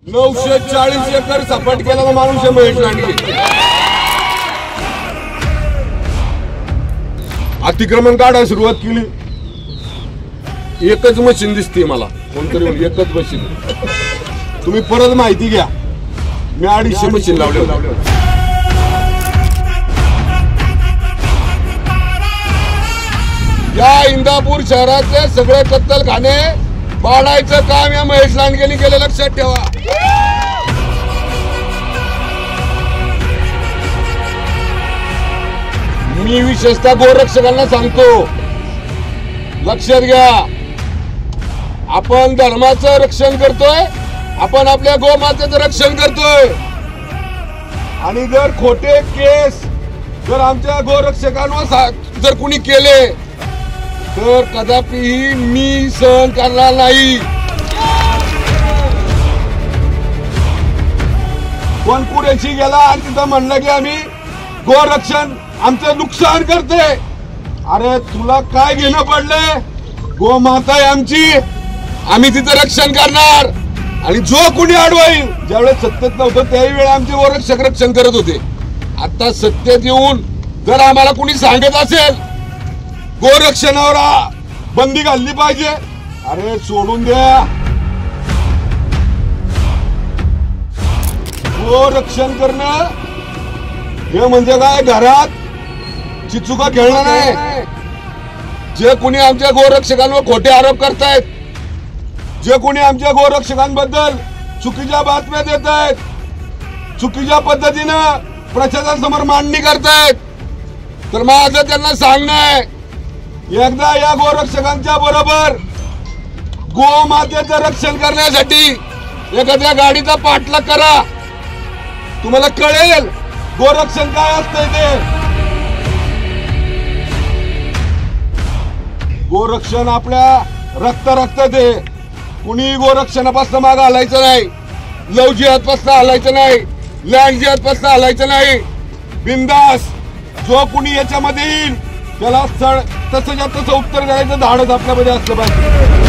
940 acre सपाट केलेला माणूस आहे महेश लांडगे। अतिक्रमण काढायला सुरुवात केली, एकच मशीन दिसते मला, कोणतरी एकच मशीन। तुम्ही परत माहिती घ्या, मी 250 मशीन लावले। या इंदापूर शहराचे सगळे कत्तलखाने पाडायचं काम या महेश लांडगेंनी केलं, लक्षात ठेवा। मी विशेषतः गोरक्षकांना सांगतो, लक्षात घ्या, आपण धर्माचं रक्षण करतोय, आपण आपल्या गोमातेचं रक्षण करतोय। आणि जर खोटे केस जर आमच्या गोरक्षकांवर जर कुणी केले तर कदापिही मी सहन करणार नाही। कोण पुरेशी गेला आणि तिथं म्हणलं की आम्ही गोरक्षण आमचं नुकसान करते, अरे तुला काय घेणं पडलंय? गोमाता आहे आमची, आम्ही तिथं रक्षण करणार। आणि जो कोणी अडवाईल, ज्यावेळेस सत्तेत नव्हतं त्याही वेळा आमचे गोरक्षक रक्षण करत होते। आता सत्तेत येऊन जर आम्हाला कुणी सांगत असेल गोरक्षणावर बंदी घालली पाहिजे, अरे सोडून द्या। गोरक्षण करणं हे म्हणजे काय, घरात चिचुका खेळणं नाही। जे कोणी आमच्या गोरक्षकांवर खोटे आरोप करतायत, जे कोणी आमच्या गोरक्षकांबद्दल चुकीच्या बातम्या देत आहेत, चुकीच्या पद्धतीनं प्रशासनासमोर मांडणी करतायत, तर माझं त्यांना सांगणं आहे, एकदा या गोरक्षकांच्या बरोबर गोमातेचं रक्षण करण्यासाठी एखाद्या गाडीचा पाठलाग करा, तुम्हाला कळेल गोरक्षण काय असतंय ते। गोरक्षण आपल्या रक्त आहे, कुणी गोरक्षणापासून मागे हलायचं नाही, लव जिहादपासून हलायचं नाही, लँड जिहादपासून हलायचं नाही। बिंदास जो कुणी याच्यामध्ये येईल त्याला तसंच्या तसं उत्तर द्यायचं धाडस आपल्यामध्ये असलं पाहिजे।